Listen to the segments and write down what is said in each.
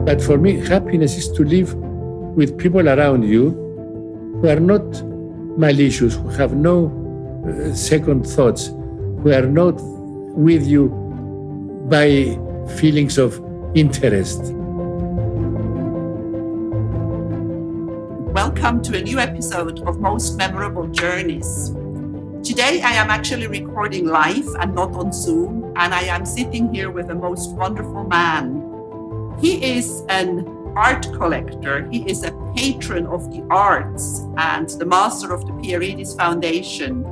But for me, happiness is to live with people around you who are not malicious, who have no second thoughts, who are not with you by feelings of interest. Welcome to a new episode of Most Memorable Journeys. Today I am actually recording live and not on Zoom, and I am sitting here with a most wonderful man. He is an art collector, he is a patron of the arts and the master of the Pierides Foundation.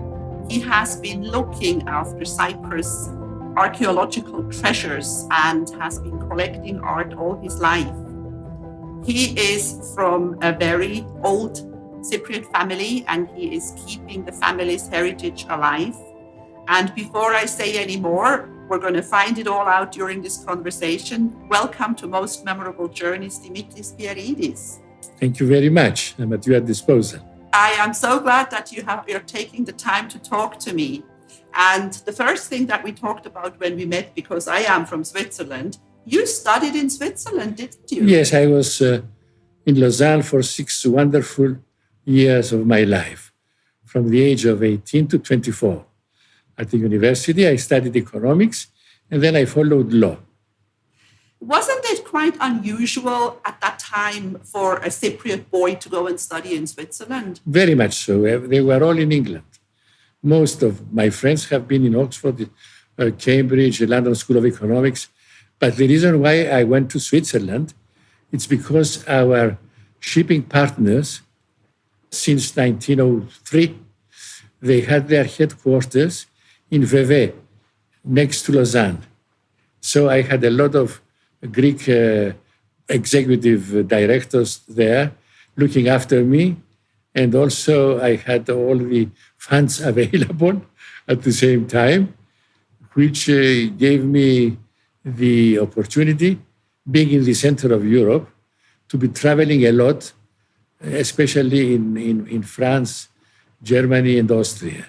He has been looking after Cyprus archaeological treasures and has been collecting art all his life. He is from a very old Cypriot family and he is keeping the family's heritage alive. And before I say any more, we're going to find it all out during this conversation. Welcome to Most Memorable Journeys, Dimitris Pierides. Thank you very much. I'm at your disposal. I am so glad that you're taking the time to talk to me. And the first thing that we talked about when we met, because I am from Switzerland, you studied in Switzerland, didn't you? Yes, I was in Lausanne for 6 wonderful years of my life, from the age of 18 to 24. At the university, I studied economics, and then I followed law. Wasn't it quite unusual at that time for a Cypriot boy to go and study in Switzerland? Very much so. They were all in England. Most of my friends have been in Oxford, Cambridge, the London School of Economics. But the reason why I went to Switzerland, it's because our shipping partners, since 1903, they had their headquarters in Vevey, next to Lausanne. So I had a lot of Greek executive directors there looking after me. And also I had all the funds available at the same time, which gave me the opportunity, being in the center of Europe, to be traveling a lot, especially in France, Germany, and Austria.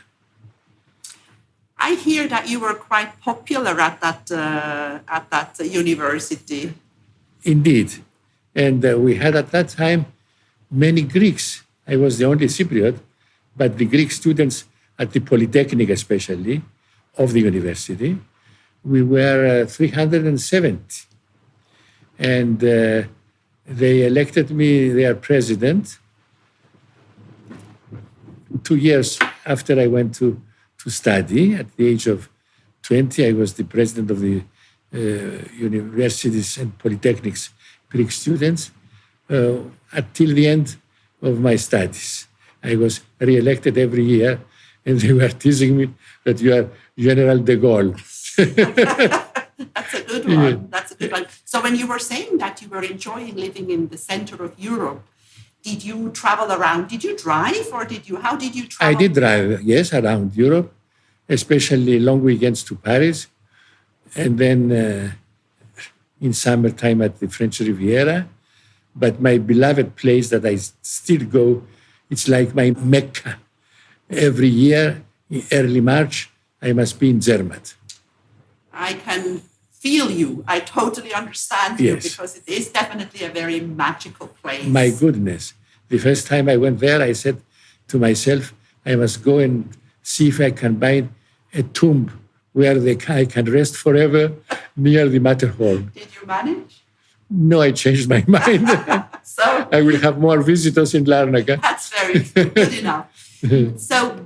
I hear that you were quite popular at that university. Indeed. And we had at that time many Greeks. I was the only Cypriot, but the Greek students at the Polytechnic especially, of the university, we were 370. And they elected me their president 2 years after I went to study. At the age of 20, I was the president of the universities and polytechnics Greek students until the end of my studies. I was re-elected every year, and they were teasing me that you are General de Gaulle. That's a good one. Yeah. That's a good one. So when you were saying that you were enjoying living in the center of Europe, did you travel around? Did you drive or how did you travel? I did drive, yes, around Europe, especially long weekends to Paris. And then in summertime at the French Riviera. But my beloved place that I still go, it's like my Mecca. Every year, in early March, I must be in Zermatt. I can feel you. I totally understand you, because it is definitely a very magical place. My goodness. The first time I went there, I said to myself, I must go and see if I can find a tomb where I can rest forever near the Matterhorn. Did you manage? No, I changed my mind. So I will have more visitors in Larnaka. That's very good enough. So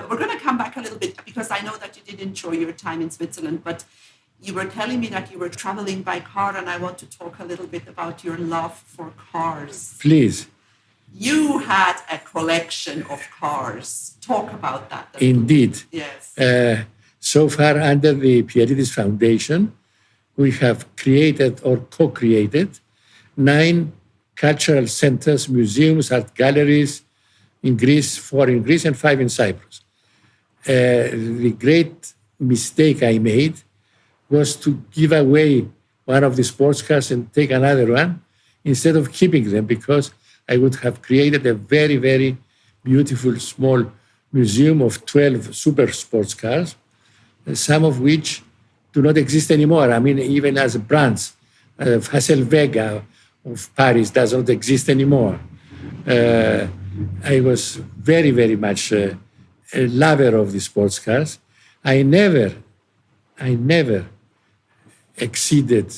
we're going to come back a little bit because I know that you did enjoy your time in Switzerland, but you were telling me that you were traveling by car, and I want to talk a little bit about your love for cars. Please. You had a collection of cars. Talk about that. Indeed. Yes. So far, under the Pierides Foundation, we have created or co-created 9 cultural centers, museums, art galleries in Greece, 4 in Greece and 5 in Cyprus. The great mistake I made was to give away one of the sports cars and take another one instead of keeping them, because I would have created a very, very beautiful small museum of 12 super sports cars, some of which do not exist anymore. I mean, even as brands, Hasselvega of Paris does not exist anymore. I was very, very much a lover of the sports cars. I never exceeded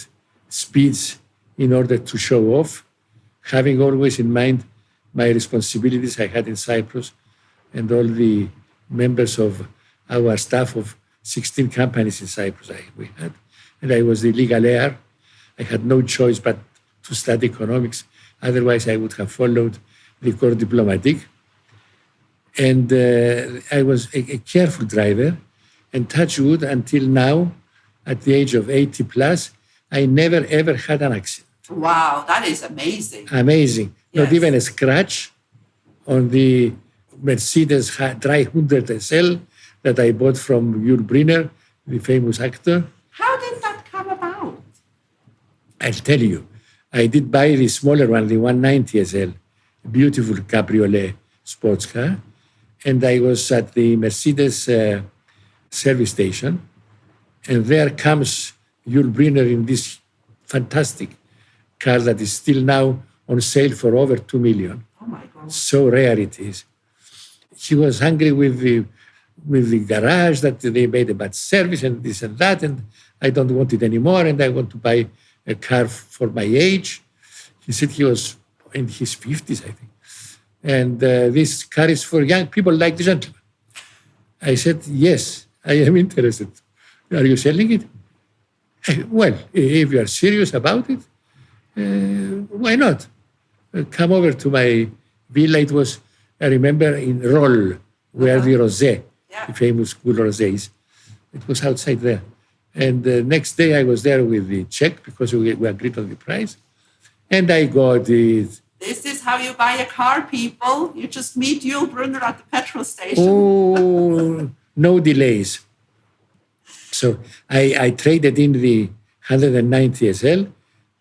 speeds in order to show off, having always in mind my responsibilities I had in Cyprus and all the members of our staff of 16 companies in Cyprus we had. And I was the legal heir. I had no choice but to study economics. Otherwise, I would have followed the corps diplomatique. And I was a careful driver. And touch wood, until now, at the age of 80 plus, I never ever had an accident. Wow, that is amazing. Amazing. Yes. Not even a scratch on the Mercedes 300 SL that I bought from Yul Brynner, the famous actor. How did that come about? I'll tell you. I did buy the smaller one, the 190 SL, a beautiful cabriolet sports car. And I was at the Mercedes service station. And there comes Yul Brynner in this fantastic car that is still now on sale for over 2 million. Oh my God. So rare it is. He was angry with the garage that they made a bad service and this and that, and I don't want it anymore, and I want to buy a car for my age. He said he was in his 50s, I think. And this car is for young people like the gentleman. I said, yes, I am interested. Are you selling it? Well, if you are serious about it, why not? Come over to my villa. It was, I remember, in Roll, where the rosé, the famous school rosé is. It was outside there. And the next day I was there with the check because we agreed on the price. And I got it. This is how you buy a car, people. You just meet Yul Brynner at the petrol station. Oh, no delays. So I traded in the 190 SL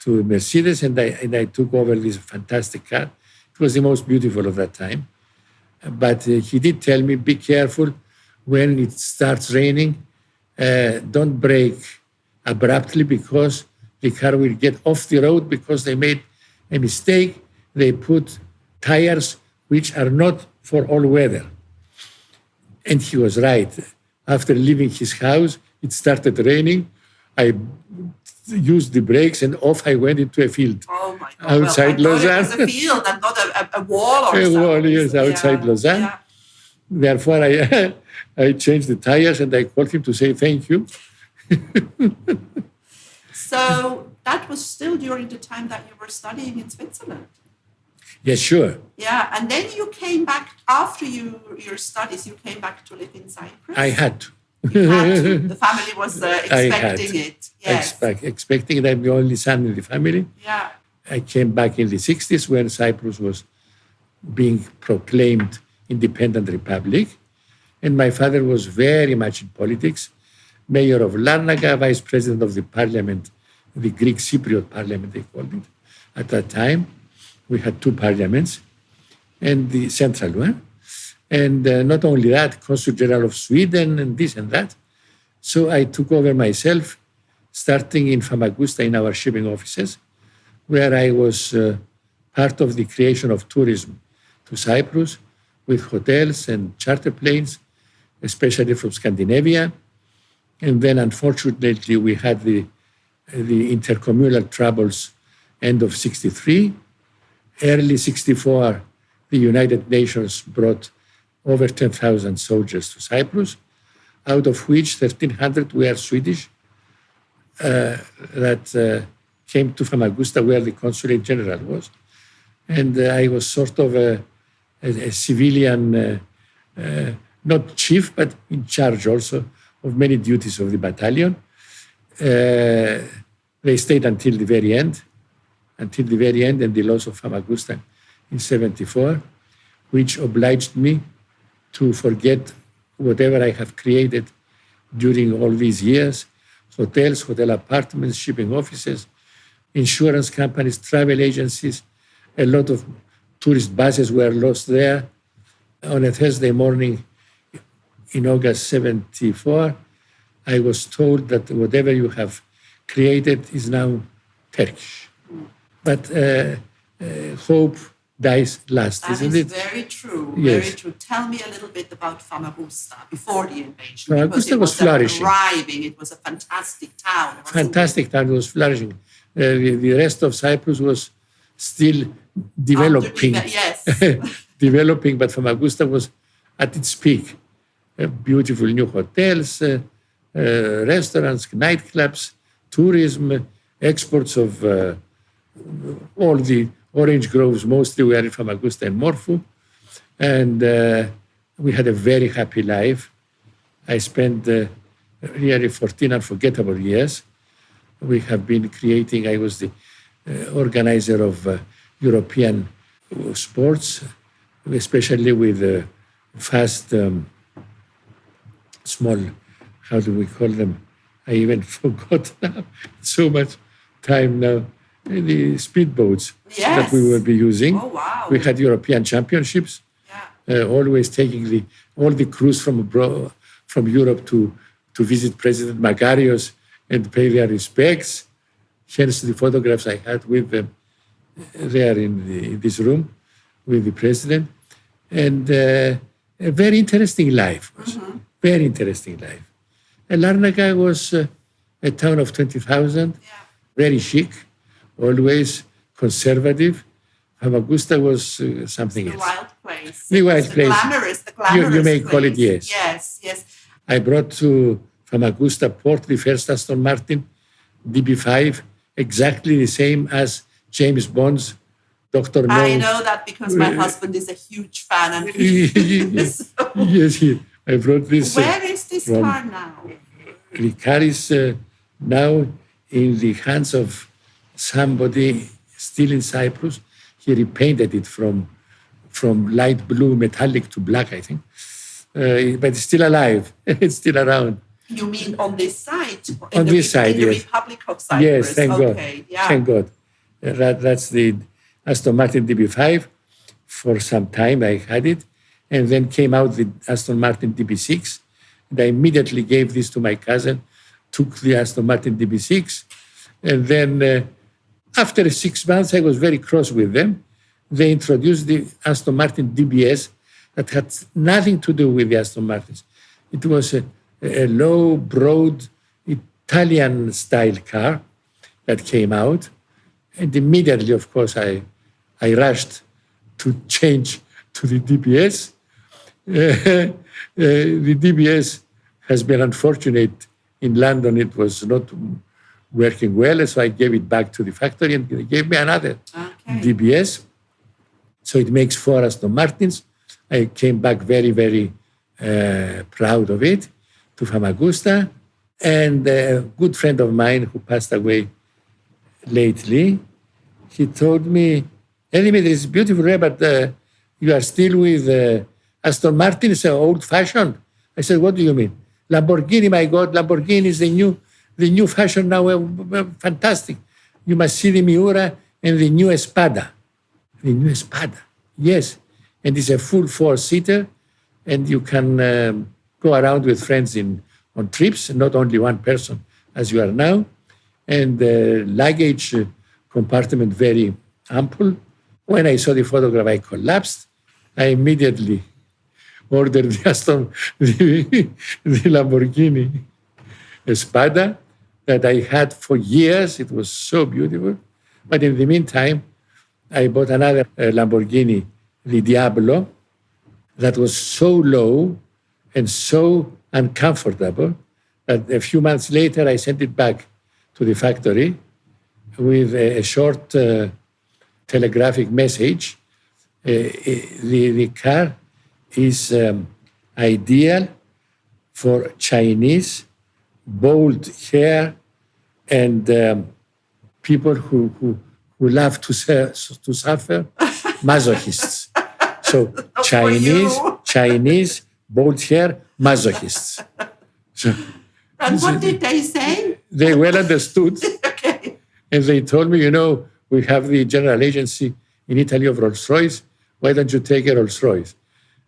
to Mercedes, and I took over this fantastic car. It was the most beautiful of that time. But he did tell me, be careful when it starts raining. Don't brake abruptly because the car will get off the road because they made a mistake. They put tires which are not for all weather. And he was right. After leaving his house, it started raining. I used the brakes and off I went into a field. Oh my God. Outside It Lausanne. was a field and not a wall or something. A wall, yes, outside Lausanne. Yeah. Therefore, I changed the tires and I called him to say thank you. So that was still during the time that you were studying in Switzerland. Yes, sure. Yeah, and then you came back after your studies. You came back to live in Cyprus. I had to. You had to. The family was expecting it. Yes. Expecting it. I'm the only son in the family. Yeah. I came back in the 60s when Cyprus was being proclaimed independent republic. And my father was very much in politics. Mayor of Larnaka, vice president of the parliament, the Greek Cypriot parliament, they called it. At that time, we had two parliaments and the central one. And not only that, Consul General of Sweden and this and that. So I took over myself, starting in Famagusta in our shipping offices, where I was part of the creation of tourism to Cyprus with hotels and charter planes, especially from Scandinavia. And then, unfortunately, we had the intercommunal troubles end of 63. Early 64, the United Nations brought over 10,000 soldiers to Cyprus, out of which 1,300 were Swedish, that came to Famagusta, where the consulate general was. And I was sort of a civilian, not chief, but in charge also of many duties of the battalion. They stayed until the very end, and the loss of Famagusta in 74, which obliged me to forget whatever I have created during all these years: hotels, hotel apartments, shipping offices, insurance companies, travel agencies. A lot of tourist buses were lost there. On a Thursday morning in August 74, I was told that whatever you have created is now Turkish. But hope dies last, That isn't is it? very true. Yes. Very true. Tell me a little bit about Famagusta before the invasion. Famagusta Because it was flourishing. thriving. It was a fantastic town. wasn't Fantastic town, was flourishing. The rest of Cyprus was still it? developing. Yes. Developing, but Famagusta was at its peak. Beautiful new hotels, restaurants, nightclubs, tourism, exports of all the orange groves mostly were in Famagusta and Morphu. And we had a very happy life. I spent really 14 unforgettable years. We have been creating, I was the organizer of European sports, especially with fast, small, how do we call them? I even forgot now. So much time now. The speedboats that we will be using. Oh, wow. We had European championships, always taking all the crews from abroad, from Europe to visit President Makarios and pay their respects. Hence the photographs I had with them there in this room with the president. And a very interesting life. Very interesting life. And Larnaka was a town of 20,000, very chic, always conservative. Famagusta was something else. The wild place. The wild place. The glamorous You may place. call it, yes. Yes. I brought to Famagusta Port the first Aston Martin DB5, exactly the same as James Bond's Dr. No. I know that because my husband is a huge fan. And Yes, I brought this. Where is this car now? The car is now in the hands of somebody still in Cyprus. He repainted it from light blue metallic to black, I think. But it's still alive. It's still around. You mean on this side? On this side, in the yes. Republic of Cyprus. Yes, thank God. Yeah. Thank God. That's the Aston Martin DB5. For some time I had it. And then came out the Aston Martin DB6. And I immediately gave this to my cousin, took the Aston Martin DB6. And then after 6 months, I was very cross with them. They introduced the Aston Martin DBS that had nothing to do with the Aston Martins. It was a low, broad, Italian-style car that came out. And immediately, of course, I rushed to change to the DBS. The DBS has been unfortunate. In London, it was not working well, so I gave it back to the factory and they gave me another DBS. So it makes 4 Aston Martins. I came back very, very proud of it to Famagusta. And a good friend of mine who passed away lately, he told me, "Hey, Dimitris, it's beautiful, but you are still with Aston Martin, it's old-fashioned." I said, "What do you mean?" "Lamborghini, my God, Lamborghini is the new fashion now, fantastic. You must see the Miura and the new Espada." The new Espada, yes. And it's a full 4-seater, and you can go around with friends on trips, not only one person as you are now. And the luggage compartment very ample. When I saw the photograph, I collapsed. I immediately ordered the Lamborghini Espada that I had for years. It was so beautiful. But in the meantime, I bought another Lamborghini, the Diablo, that was so low and so uncomfortable that a few months later I sent it back to the factory with a short telegraphic message. The car is ideal for Chinese, bold hair, and people who love to suffer, masochists. So Chinese, bold hair, masochists. So, and what did they say? They well understood. Okay. And they told me, we have the general agency in Italy of Rolls-Royce. Why don't you take a Rolls-Royce?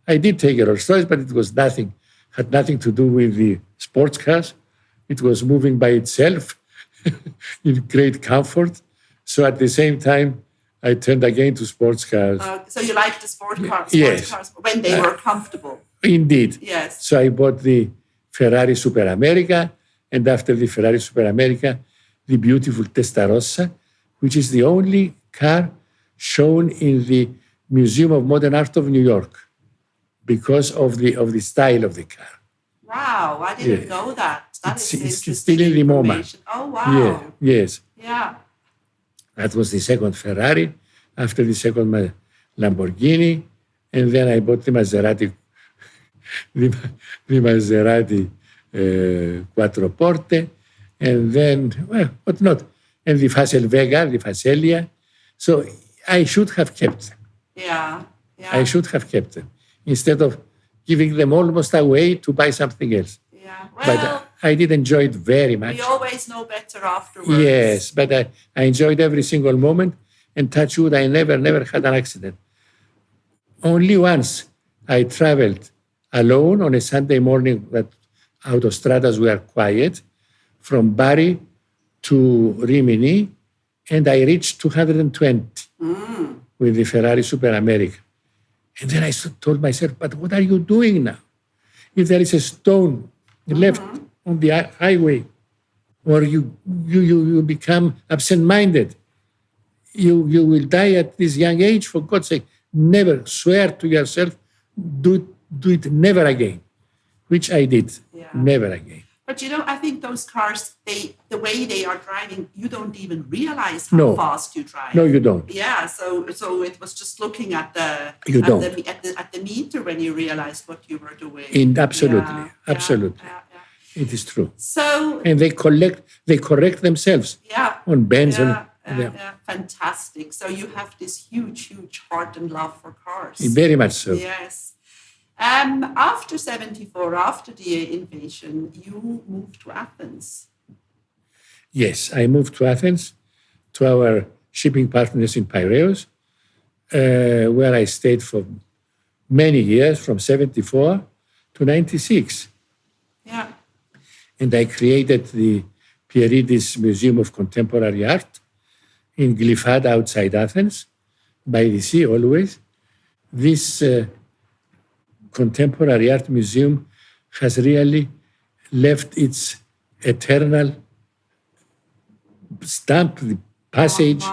I did take a Rolls-Royce, but it was had nothing to do with the sports cars. It was moving by itself in great comfort. So at the same time, I turned again to sports cars. So you liked the sports Yes. cars when they were comfortable. Indeed. Yes. So I bought the Ferrari Super America, and after the Ferrari Super America, the beautiful Testarossa, which is the only car shown in the Museum of Modern Art of New York because of the style of the car. Wow, I didn't know that. It's interesting still in the MoMA. information. Oh, wow. Yes. Yeah. That was the second Ferrari. After the second Lamborghini, and then I bought the Maserati, the Maserati Quattroporte, and then, well, what not? And the Facel Vega, the Facelia. So I should have kept them. Yeah. I should have kept them instead of giving them almost away to buy something else. Yeah. But Well, I did enjoy it very much. we always know better afterwards. Yes, but I enjoyed every single moment, and touch wood, I never had an accident. Only once I traveled alone on a Sunday morning that autostradas were quiet from Bari to Rimini, and I reached 220 with the Ferrari Super America. And then I told myself, but what are you doing now? If there is a stone left on the highway, or you become absent-minded, you will die at this young age, for God's sake. Never swear to yourself, do it never again, which I did, never again. But I think those cars, the way they are driving, you don't even realize how fast you drive. No, you don't. Yeah, so it was just looking at the at the meter when you realized what you were doing. Absolutely. Yeah. It is true. So and they correct themselves on bends fantastic. So you have this huge heart and love for cars. Very much so. Yes. After 1974, after the invasion, you moved to Athens. Yes, I moved to Athens, to our shipping partners in Piraeus, where I stayed for many years, from 1974 to 1996. Yeah. And I created the Pierides Museum of Contemporary Art in Glyphada outside Athens, by the sea always. This Contemporary Art Museum has really left its eternal stamp, the passage,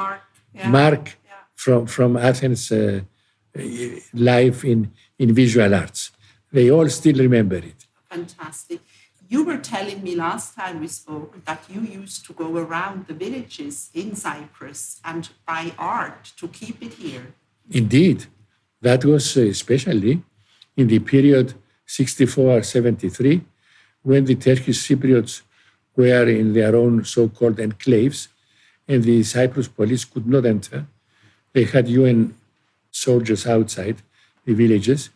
mark from Athens' life in visual arts. They all still remember it. Fantastic. You were telling me last time we spoke that you used to go around the villages in Cyprus and buy art to keep it here. Indeed. That was especially in the period 64-73, when the Turkish Cypriots were in their own so-called enclaves, and the Cyprus police could not enter. They had UN soldiers outside the villages,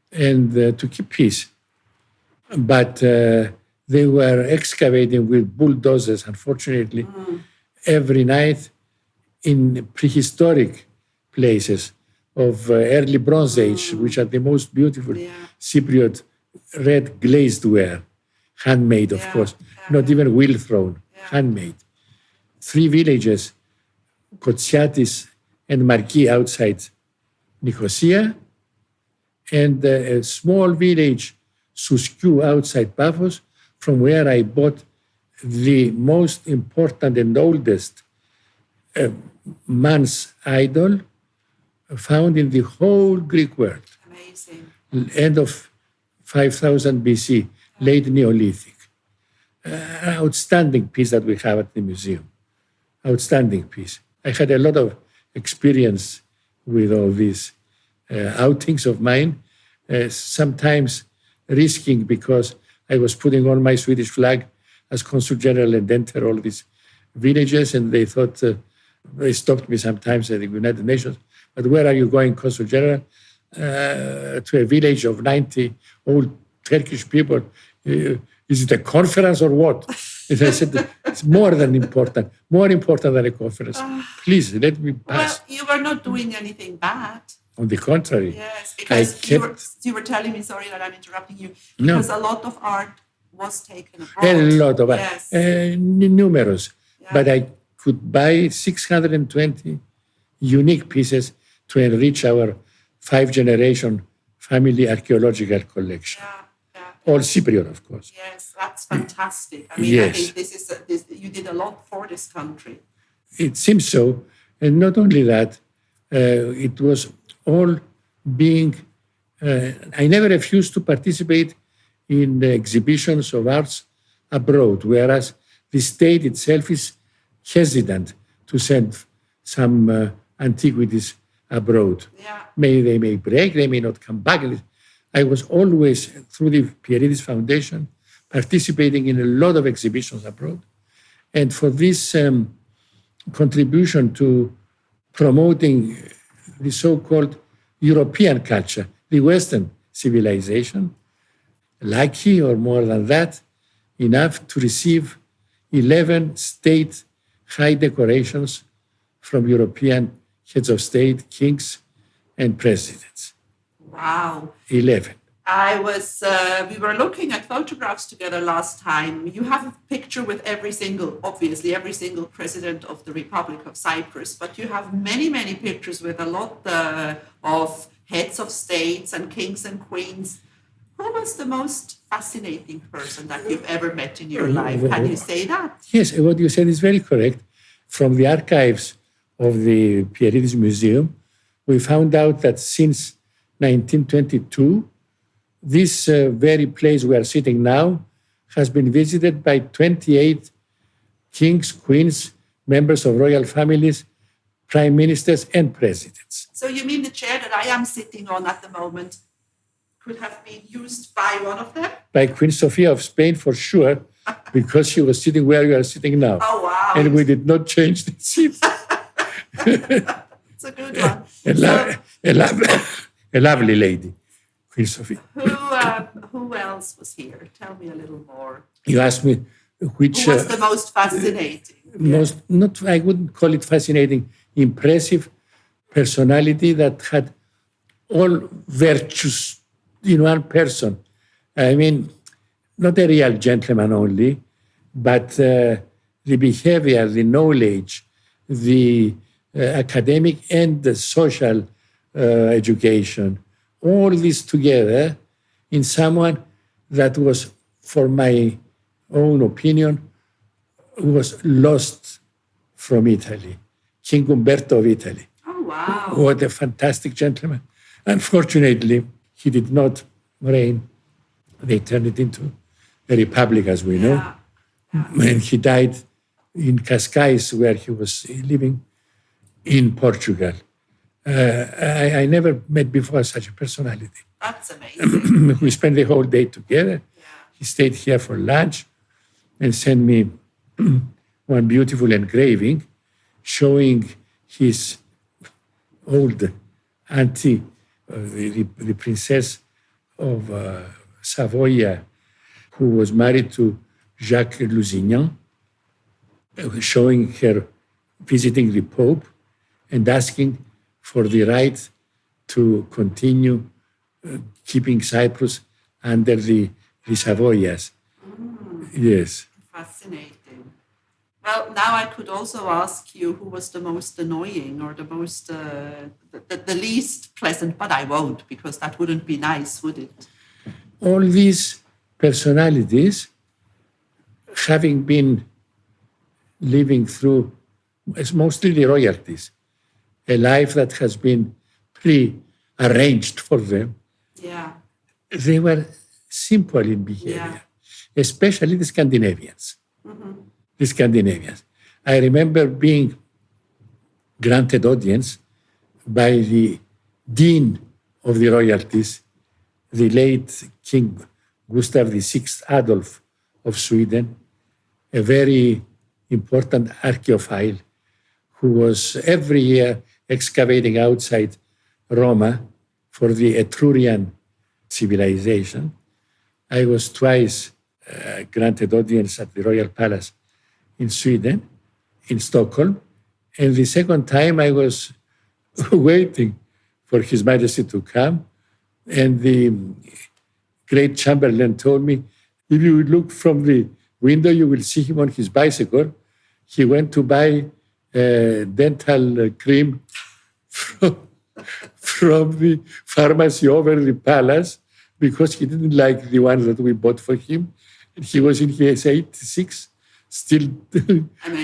and to keep peace. But they were excavating with bulldozers, unfortunately, every night in prehistoric places of early Bronze Age, which are the most beautiful Cypriot red glazed ware, handmade, of course, not even wheel thrown, handmade. 3 villages, Kotsiatis and Marki outside Nicosia, and a small village, Suskiou, outside Paphos, from where I bought the most important and oldest man's idol found in the whole Greek world. Amazing. End of 5000 BC, late Neolithic. Outstanding piece that we have at the museum. Outstanding piece. I had a lot of experience with all these outings of mine, sometimes risking because I was putting on my Swedish flag as Consul General and enter all these villages, and they thought, they stopped me sometimes at the United Nations, but where are you going, Consul General? To a village of 90 old Turkish people. Is it a conference or what? And I said, it's more important than a conference. Please, let me pass. Well, you were not doing anything bad. On the contrary. Yes, because you were telling me, sorry that I'm interrupting you, because a lot of art was taken abroad. A lot of yes. numerous. Yeah. But I could buy 620 unique pieces to enrich our 5-generation family archaeological collection. All Cypriot, of course. Yes, that's fantastic. I mean, Yes. I think you did a lot for this country. It seems so. And not only that, it was all being... I never refused to participate in the exhibitions of arts abroad, whereas the state itself is hesitant to send some antiquities abroad. Yeah. They may break, they may not come back. I was always, through the Pierides Foundation, participating in a lot of exhibitions abroad. And for this contribution to promoting the so-called European culture, the Western civilization, lucky or more than that, enough to receive 11 state high decorations from European heads of state, kings, and presidents. Wow. 11. We were looking at photographs together last time. You have a picture with every single president of the Republic of Cyprus, but you have many, many pictures with a lot of heads of states and kings and queens. Who was the most fascinating person that you've ever met in your life? Can you say that? Yes, what you said is very correct. From the archives of the Pierides Museum, we found out that since 1922, this very place we are sitting now has been visited by 28 kings, queens, members of royal families, prime ministers, and presidents. So you mean the chair that I am sitting on at the moment could have been used by one of them? By Queen Sofia of Spain, for sure, because she was sitting where you are sitting now. Oh, wow. And we did not change the seat. It's a good one. A lovely lady, Queen Sofia. Who else was here? Tell me a little more. You asked me which... Who was the most fascinating? I wouldn't call it fascinating, impressive personality that had all virtues in one person. I mean, not a real gentleman only, but the behavior, the knowledge, the academic and the social education, all this together in someone that was, for my own opinion, was lost from Italy, King Umberto of Italy. Oh, wow. What a fantastic gentleman. Unfortunately, he did not reign. They turned it into a republic, as we know. And he died in Cascais, where he was living in Portugal. I never met before such a personality. That's amazing. We spent the whole day together. Yeah. He stayed here for lunch and sent me one beautiful engraving showing his old auntie, the princess of Savoy, who was married to Jacques Lusignan, showing her visiting the Pope and asking for the right to continue keeping Cyprus under the Savoyas. Yes. Fascinating. Well, now I could also ask you who was the most annoying or the most, the least pleasant, but I won't, because that wouldn't be nice, would it? All these personalities, having been living through, it's mostly the royalties, a life that has been pre-arranged for them. Yeah. They were simple in behavior, especially the Scandinavians. Mm-hmm. The Scandinavians. I remember being granted audience by the Dean of the royalties, the late King Gustav VI Adolf of Sweden, a very important archaeophile who was every year excavating outside Roma for the Etrurian civilization. I was twice granted audience at the Royal Palace in Sweden, in Stockholm, and the second time I was waiting for His Majesty to come, and the great Chamberlain told me, if you look from the window, you will see him on his bicycle. he went to buy dental cream from the pharmacy over the palace because he didn't like the one that we bought for him. And he was in his 86, still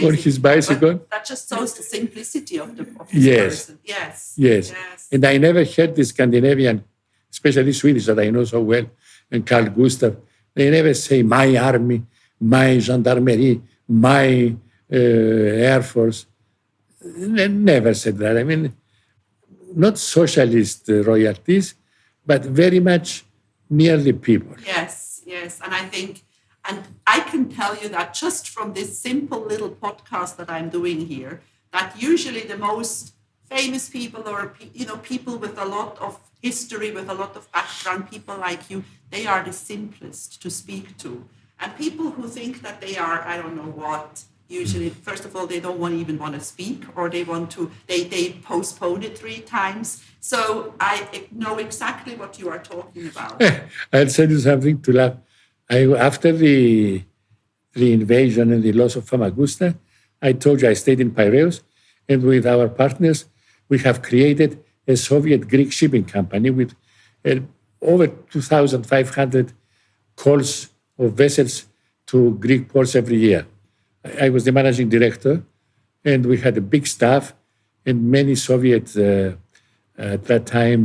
on his bicycle. But that just shows the simplicity of his person. Yes. And I never heard the Scandinavian, especially Swedish that I know so well, and Carl Gustav. They never say my army, my gendarmerie, my Air Force. They never said that. I mean, not socialist royalties, but very much near the people. Yes. And I think, and I can tell you that just from this simple little podcast that I'm doing here, that usually the most famous people or, people with a lot of history, with a lot of background, people like you, they are the simplest to speak to. And people who think that they are, I don't know what, usually, first of all, they don't even want to speak, or they postpone it 3 times. So I know exactly what you are talking about. I'll tell you something to laugh. After the invasion and the loss of Famagusta, I told you I stayed in Piraeus, and with our partners, we have created a Soviet-Greek shipping company with over 2,500 calls of vessels to Greek ports every year. I was the managing director, and we had a big staff and many Soviet, at that time,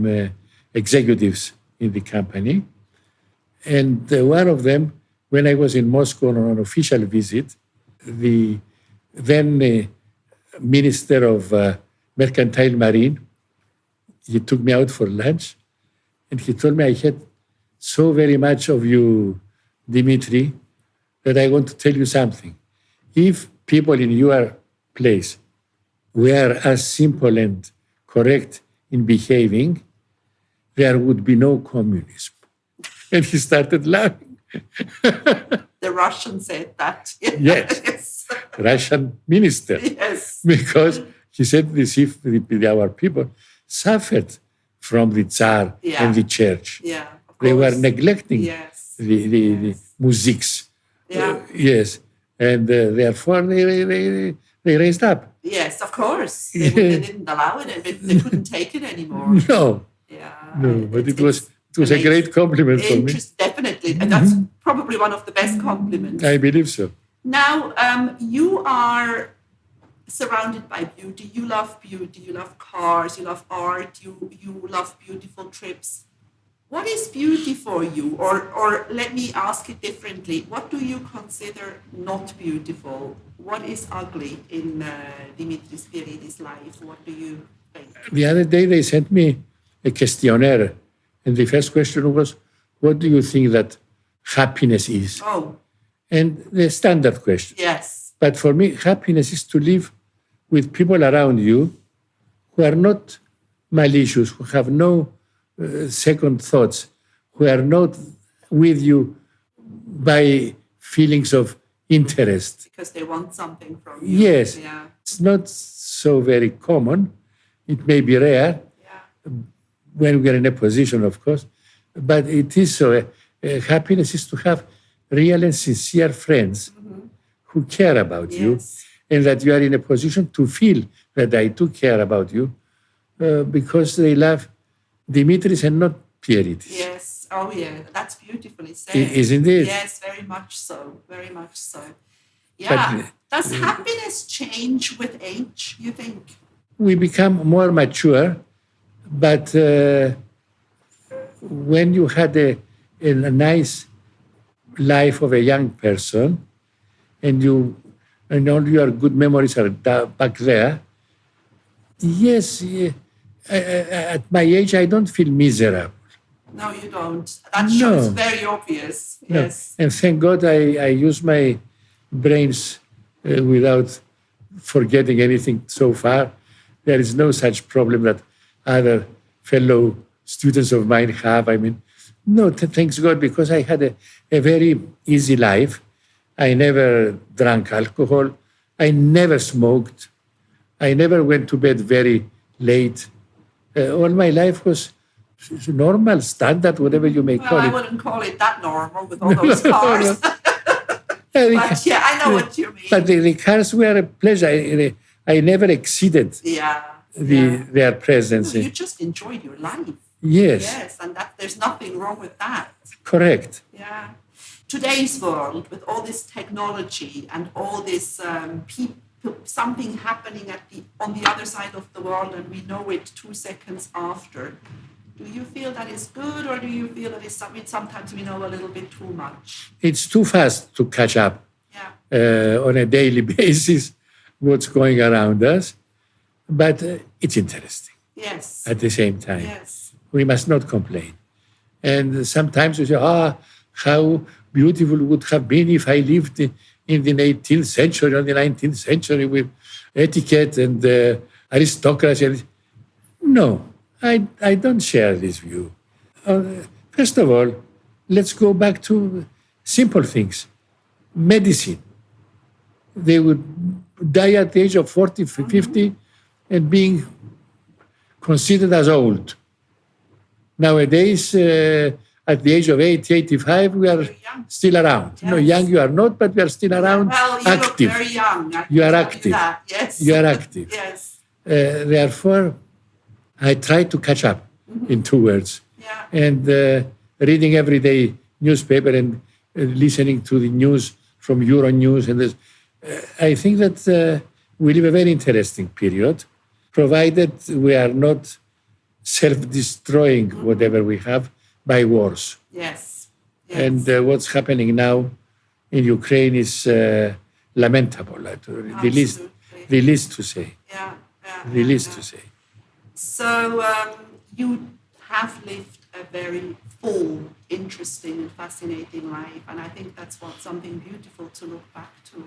executives in the company. And one of them, when I was in Moscow on an official visit, the then Minister of Mercantile Marine, he took me out for lunch, and he told me, I had so very much of you, Dimitri, that I want to tell you something. If people in your place were as simple and correct in behaving, there would be no communism. And he started laughing. The Russian said that. Yes. Russian minister. Yes. Because he said this, if our people suffered from the Tsar and the church. Yeah, they were neglecting the musics. Yeah. Yes. And therefore they raised up. Yes, of course. They didn't allow it. They couldn't take it anymore. No. Yeah. No, but it was a great compliment for me. Definitely. And that's probably one of the best compliments. I believe so. Now, you are surrounded by beauty. You love beauty. You love cars. You love art. You love beautiful trips. What is beauty for you? Or let me ask it differently. What do you consider not beautiful? What is ugly in Dimitris Pierides' life? What do you think? The other day they sent me a questionnaire. And the first question was, what do you think that happiness is? Oh. And the standard question. Yes. But for me, happiness is to live with people around you who are not malicious, who have no second thoughts, who are not with you by feelings of interest. Because they want something from you. Yes. Yeah. It's not so very common. It may be rare. When we are in a position, of course, but it is so. Happiness is to have real and sincere friends who care about you, and that you are in a position to feel that I do care about you because they love Dimitris and not Pierides. Yes. Oh, yeah. That's beautifully said. Isn't it? Yes, very much so. Very much so. Yeah. But, does happiness change with age, you think? We become more mature. But when you had a nice life of a young person, and all your good memories are back there, yes, at my age, I don't feel miserable. No, you don't. That shows very obvious. No. Yes. And thank God I use my brains without forgetting anything so far. There is no such problem that other fellow students of mine have. I mean, no, thanks God, because I had a very easy life. I never drank alcohol. I never smoked. I never went to bed very late. All my life was normal, standard, whatever you may call it. I wouldn't call it that normal with all those cars. But yeah, I know what you mean. But the cars were a pleasure. I never exceeded their presence. You just enjoyed your life. Yes. Yes, and there's nothing wrong with that. Correct. Yeah. Today's world, with all this technology and all this something happening on the other side of the world, and we know it 2 seconds after. Do you feel that is good, or do you feel that is sometimes we know a little bit too much? It's too fast to catch up on a daily basis what's going around us, but it's interesting. Yes. At the same time. Yes. We must not complain. And sometimes we say, how beautiful it would have been if I lived in the 18th century or the 19th century with etiquette and aristocracy. No. I don't share this view. First of all, let's go back to simple things. Medicine. They would die at the age of 40, 50 and being considered as old. Nowadays, at the age of 80, 85, we are still around. Yes. No, young you are not, but we are still around. Well, you active. Look very young. You are active. Yes. You are active. Yes. Therefore, I try to catch up in 2 words. Yeah. And reading every day newspaper and listening to the news from Euronews. And I think that we live a very interesting period, provided we are not self-destroying whatever we have by wars. Yes. And what's happening now in Ukraine is lamentable, the least to say. The least to say. So you have lived a very full, interesting and fascinating life, and I think that's something beautiful to look back to.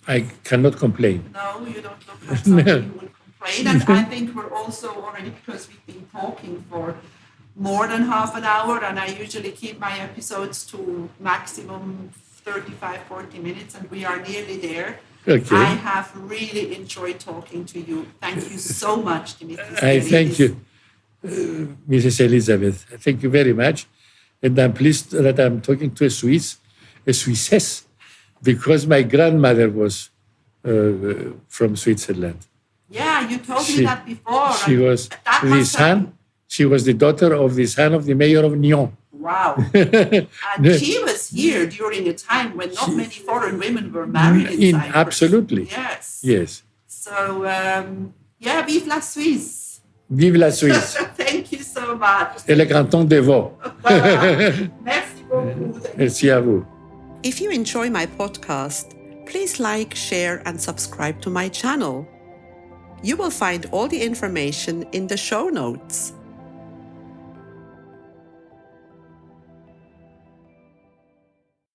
I cannot complain. No, you don't look like somebody who would complain. And I think we're also already, because we've been talking for more than half an hour, and I usually keep my episodes to maximum 35, 40 minutes, and we are nearly there. Okay. I have really enjoyed talking to you. Thank you so much, Dimitris Pierides. I thank you, Mrs. Elizabeth. Thank you very much. And I'm pleased that I'm talking to a Swissess, because my grandmother was from Switzerland. Yeah, you told me that before. She was the daughter of the son of the mayor of Nyon. Wow. And she was here during a time when not many foreign women were married in Cyprus. Absolutely. Yes. Yes. So, vive la Suisse. Vive la Suisse. Thank you so much. Et le canton de Vaud. Merci beaucoup. Merci à vous. If you enjoy my podcast, please like, share, and subscribe to my channel. You will find all the information in the show notes.